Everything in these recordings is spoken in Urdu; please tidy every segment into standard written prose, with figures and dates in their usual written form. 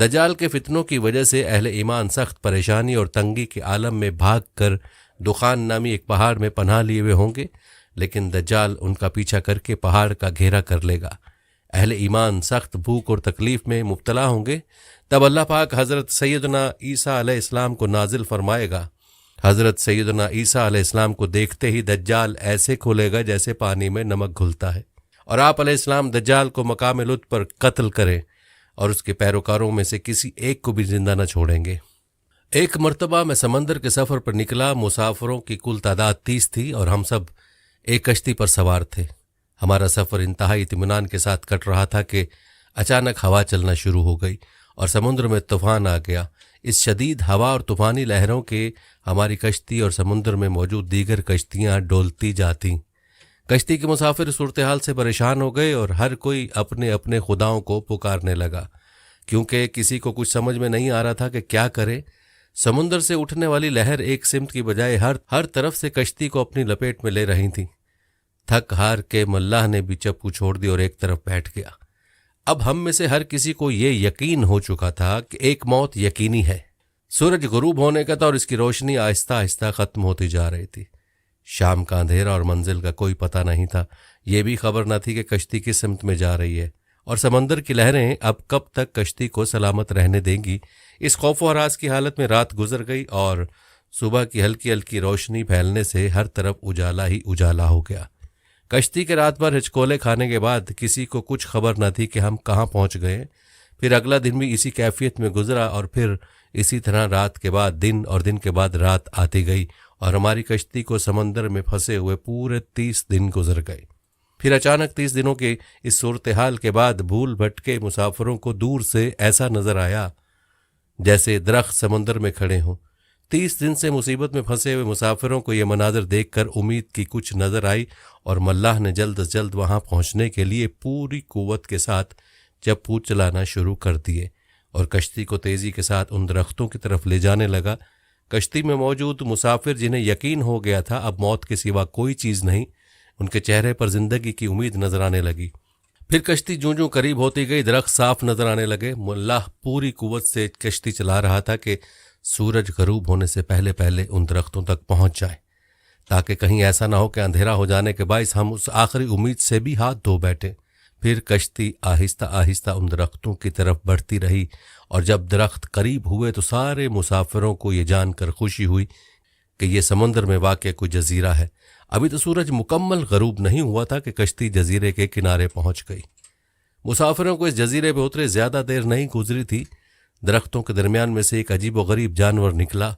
دجال کے فتنوں کی وجہ سے اہل ایمان سخت پریشانی اور تنگی کے عالم میں بھاگ کر دخان نامی ایک پہاڑ میں پناہ لیے ہوئے ہوں گے، لیکن دجال ان کا پیچھا کر کے پہاڑ کا گھیرا کر لے گا۔ اہل ایمان سخت بھوک اور تکلیف میں مبتلا ہوں گے، تب اللہ پاک حضرت سیدنا عیسیٰ علیہ السلام کو نازل فرمائے گا۔ حضرت سیدنا عیسیٰ علیہ السلام کو دیکھتے ہی دجال ایسے کھلے گا جیسے پانی میں نمک گھلتا ہے، اور آپ علیہ السلام دجال کو مقام لطف پر قتل کریں اور اس کے پیروکاروں میں سے کسی ایک کو بھی زندہ نہ چھوڑیں گے۔ ایک مرتبہ میں سمندر کے سفر پر نکلا، مسافروں کی کل تعداد 30 تھی اور ہم سب ایک کشتی پر سوار تھے۔ ہمارا سفر انتہائی اطمینان کے ساتھ کٹ رہا تھا کہ اچانک ہوا چلنا شروع ہو گئی اور سمندر میں طوفان آ گیا۔ اس شدید ہوا اور طوفانی لہروں کے ہماری کشتی اور سمندر میں موجود دیگر کشتیاں ڈولتی جاتیں۔ کشتی کے مسافر صورتحال سے پریشان ہو گئے اور ہر کوئی اپنے اپنے خداؤں کو پکارنے لگا، کیونکہ کسی کو کچھ سمجھ میں نہیں آ رہا تھا کہ کیا کرے۔ سمندر سے اٹھنے والی لہر ایک سمت کی بجائے ہر طرف سے کشتی کو اپنی لپیٹ میں لے رہی تھی۔ تھک ہار کے ملاح نے بھی چپو چھوڑ دی اور ایک طرف بیٹھ گیا۔ اب ہم میں سے ہر کسی کو یہ یقین ہو چکا تھا کہ ایک موت یقینی ہے۔ سورج غروب ہونے کا تھا اور اس کی روشنی آہستہ آہستہ ختم ہوتی جا رہی تھی۔ شام کا اندھیرا اور منزل کا کوئی پتہ نہیں تھا۔ یہ بھی خبر نہ تھی کہ کشتی کس سمت میں جا رہی ہے اور سمندر کی لہریں اب کب تک کشتی کو سلامت رہنے دیں گی۔ اس خوف و ہراس کی حالت میں رات گزر گئی اور صبح کی ہلکی ہلکی روشنی پھیلنے سے ہر طرف اجالا ہی اجالا ہو گیا۔ کشتی کے رات بھر ہچکولے کھانے کے بعد کسی کو کچھ خبر نہ تھی کہ ہم کہاں پہنچ گئے۔ پھر اگلا دن بھی اسی کیفیت میں گزرا اور پھر اسی طرح رات کے بعد دن اور دن کے بعد رات آتی گئی اور ہماری کشتی کو سمندر میں پھنسے ہوئے پورے 30 دن گزر گئے۔ پھر اچانک 30 دنوں کے اس صورتحال کے بعد بھول بھٹکے مسافروں کو دور سے ایسا نظر آیا جیسے درخت سمندر میں کھڑے ہوں۔ 30 دن سے مصیبت میں پھنسے ہوئے مسافروں کو یہ مناظر دیکھ کر امید کی کچھ نظر آئی اور ملاح نے جلد از جلد وہاں پہنچنے کے لیے پوری قوت کے ساتھ چپو چلانا شروع کر دیے اور کشتی کو تیزی کے ساتھ ان درختوں کی طرف لے جانے لگا۔ کشتی میں موجود مسافر جنہیں یقین ہو گیا تھا اب موت کے سوا کوئی چیز نہیں، ان کے چہرے پر زندگی کی امید نظر آنے لگی۔ پھر کشتی جوں جوں قریب ہوتی گئی درخت صاف نظر آنے لگے۔ ملاح پوری قوت سے کشتی چلا رہا تھا کہ سورج غروب ہونے سے پہلے پہلے ان درختوں تک پہنچ جائے، تاکہ کہیں ایسا نہ ہو کہ اندھیرا ہو جانے کے باعث ہم اس آخری امید سے بھی ہاتھ دھو بیٹھے۔ پھر کشتی آہستہ آہستہ ان درختوں کی طرف بڑھتی رہی اور جب درخت قریب ہوئے تو سارے مسافروں کو یہ جان کر خوشی ہوئی کہ یہ سمندر میں واقع کوئی جزیرہ ہے۔ ابھی تو سورج مکمل غروب نہیں ہوا تھا کہ کشتی جزیرے کے کنارے پہنچ گئی۔ مسافروں کو اس جزیرے پہ اترے زیادہ دیر نہیں گزری تھی، درختوں کے درمیان میں سے ایک عجیب و غریب جانور نکلا۔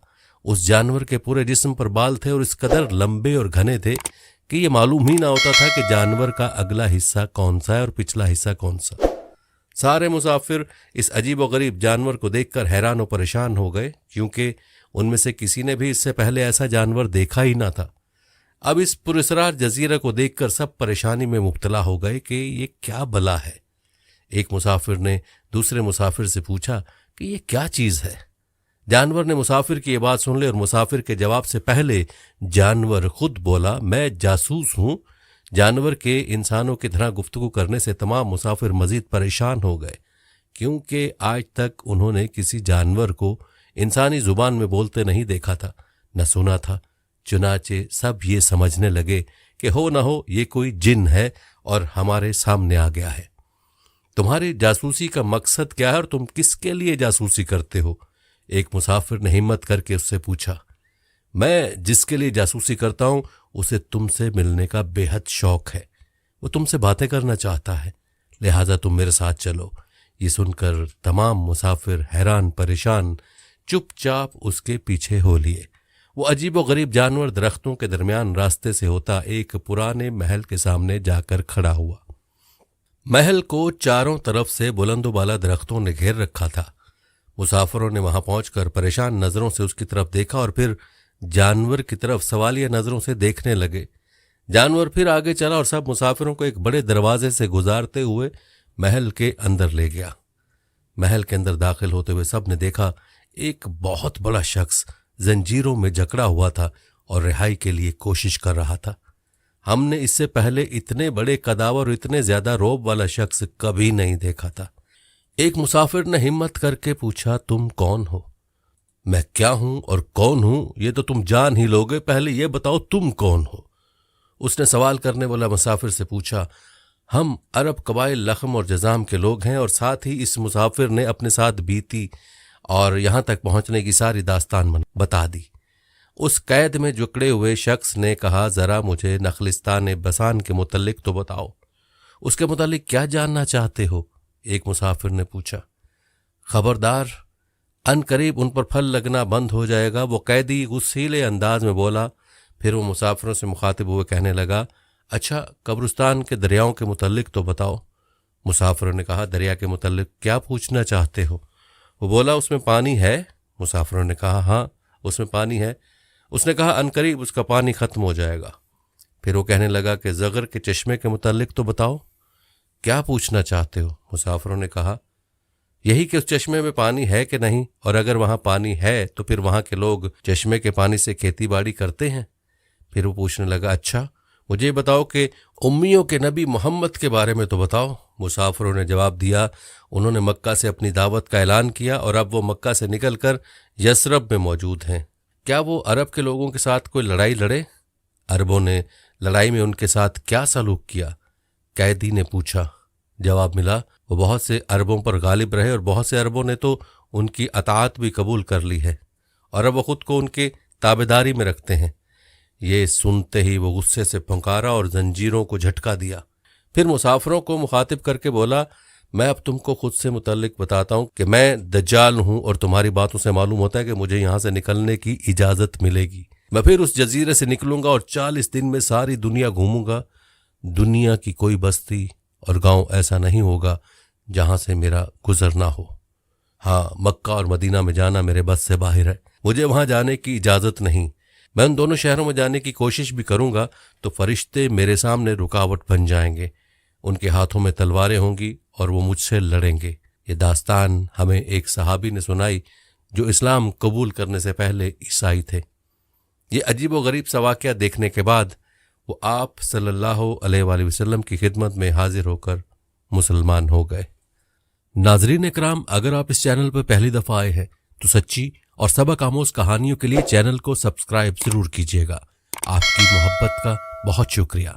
اس جانور کے پورے جسم پر بال تھے اور اس قدر لمبے اور گھنے تھے کہ یہ معلوم ہی نہ ہوتا تھا کہ جانور کا اگلا حصہ کون سا ہے اور پچھلا حصہ کون سا۔ سارے مسافر اس عجیب و غریب جانور کو دیکھ کر حیران و پریشان ہو گئے، کیونکہ ان میں سے کسی نے بھی اس سے پہلے ایسا جانور دیکھا ہی نہ تھا۔ اب اس پراسرار جزیرے کو دیکھ کر سب پریشانی میں مبتلا ہو گئے کہ یہ کیا بلا ہے۔ ایک مسافر نے دوسرے مسافر سے پوچھا کہ یہ کیا چیز ہے۔ جانور نے مسافر کی یہ بات سن لی اور مسافر کے جواب سے پہلے جانور خود بولا، میں جاسوس ہوں۔ جانور کے انسانوں کی طرح گفتگو کرنے سے تمام مسافر مزید پریشان ہو گئے، کیونکہ آج تک انہوں نے کسی جانور کو انسانی زبان میں بولتے نہیں دیکھا تھا، نہ سنا تھا۔ چنانچہ سب یہ سمجھنے لگے کہ ہو نہ ہو یہ کوئی جن ہے اور ہمارے سامنے آ گیا ہے۔ تمہاری جاسوسی کا مقصد کیا ہے اور تم کس کے لیے جاسوسی کرتے ہو؟ ایک مسافر نے ہمت کر کے اس سے پوچھا۔ میں جس کے لیے جاسوسی کرتا ہوں اسے تم سے ملنے کا بے حد شوق ہے، وہ تم سے باتیں کرنا چاہتا ہے، لہٰذا تم میرے ساتھ چلو۔ یہ سن کر تمام مسافر حیران پریشان چپ چاپ اس کے پیچھے ہو لیے۔ وہ عجیب و غریب جانور درختوں کے درمیان راستے سے ہوتا ایک پرانے محل کے سامنے جا کر کھڑا ہوا۔ محل کو چاروں طرف سے بلند و بالا درختوں نے گھیر رکھا تھا۔ مسافروں نے وہاں پہنچ کر پریشان نظروں سے اس کی طرف دیکھا اور پھر جانور کی طرف سوالیہ نظروں سے دیکھنے لگے۔ جانور پھر آگے چلا اور سب مسافروں کو ایک بڑے دروازے سے گزارتے ہوئے محل کے اندر لے گیا۔ محل کے اندر داخل ہوتے ہوئے سب نے دیکھا ایک بہت بڑا شخص زنجیروں میں جکڑا ہوا تھا اور رہائی کے لیے کوشش کر رہا تھا۔ ہم نے اس سے پہلے اتنے بڑے قداور اور اتنے زیادہ رعب والا شخص کبھی نہیں دیکھا تھا۔ ایک مسافر نے ہمت کر کے پوچھا تم کون ہو؟ میں کیا ہوں اور کون ہوں یہ تو تم جان ہی لوگے، پہلے یہ بتاؤ تم کون ہو؟ اس نے سوال کرنے والا مسافر سے پوچھا ہم عرب قبائل لخم اور جذام کے لوگ ہیں، اور ساتھ ہی اس مسافر نے اپنے ساتھ بیتی اور یہاں تک پہنچنے کی ساری داستان بتا دی۔ اس قید میں جکڑے ہوئے شخص نے کہا ذرا مجھے نخلستان بسان کے متعلق تو بتاؤ، اس کے متعلق کیا جاننا چاہتے ہو؟ ایک مسافر نے پوچھا۔ خبردار، ان قریب ان پر پھل لگنا بند ہو جائے گا، وہ قیدی غصیلے انداز میں بولا۔ پھر وہ مسافروں سے مخاطب ہوئے کہنے لگا اچھا قبرستان کے دریاؤں کے متعلق تو بتاؤ۔ مسافروں نے کہا دریا کے متعلق کیا پوچھنا چاہتے ہو؟ وہ بولا اس میں پانی ہے؟ مسافروں نے کہا ہاں اس میں پانی ہے۔ اس نے کہا عنقریب اس کا پانی ختم ہو جائے گا۔ پھر وہ کہنے لگا کہ زغر کے چشمے کے متعلق تو بتاؤ، کیا پوچھنا چاہتے ہو؟ مسافروں نے کہا یہی کہ اس چشمے میں پانی ہے کہ نہیں، اور اگر وہاں پانی ہے تو پھر وہاں کے لوگ چشمے کے پانی سے کھیتی باڑی کرتے ہیں؟ پھر وہ پوچھنے لگا اچھا مجھے یہ بتاؤ کہ امیوں کے نبی محمد کے بارے میں تو بتاؤ۔ مسافروں نے جواب دیا انہوں نے مکہ سے اپنی دعوت کا اعلان کیا اور اب وہ مکہ سے نکل کر یثرب میں موجود ہیں۔ کیا وہ عرب کے لوگوں کے ساتھ کوئی لڑائی لڑے؟ عربوں نے لڑائی میں ان کے ساتھ کیا سلوک کیا؟ قیدی نے پوچھا۔ جواب ملا وہ بہت سے عربوں پر غالب رہے اور بہت سے عربوں نے تو ان کی اطاعت بھی قبول کر لی ہے، اور اب وہ خود کو ان کے تابعداری میں رکھتے ہیں۔ یہ سنتے ہی وہ غصے سے پھنکارا اور زنجیروں کو جھٹکا دیا۔ پھر مسافروں کو مخاطب کر کے بولا میں اب تم کو خود سے متعلق بتاتا ہوں کہ میں دجال ہوں، اور تمہاری باتوں سے معلوم ہوتا ہے کہ مجھے یہاں سے نکلنے کی اجازت ملے گی۔ میں پھر اس جزیرے سے نکلوں گا اور 40 دن میں ساری دنیا گھوموں گا۔ دنیا کی کوئی بستی اور گاؤں ایسا نہیں ہوگا جہاں سے میرا گزر نہ ہو۔ ہاں مکہ اور مدینہ میں جانا میرے بس سے باہر ہے، مجھے وہاں جانے کی اجازت نہیں۔ میں ان دونوں شہروں میں جانے کی کوشش بھی کروں گا تو فرشتے میرے سامنے رکاوٹ بن جائیں گے، ان کے ہاتھوں میں تلواریں ہوں گی اور وہ مجھ سے لڑیں گے۔ یہ داستان ہمیں ایک صحابی نے سنائی جو اسلام قبول کرنے سے پہلے عیسائی تھے۔ یہ عجیب و غریب سا واقعہ دیکھنے کے بعد وہ آپ صلی اللہ علیہ وآلہ وسلم کی خدمت میں حاضر ہو کر مسلمان ہو گئے۔ ناظرین اکرام، اگر آپ اس چینل پر پہلی دفعہ آئے ہیں تو سچی اور سبق آموز کہانیوں کے لیے چینل کو سبسکرائب ضرور کیجیے گا۔ آپ کی محبت کا بہت شکریہ۔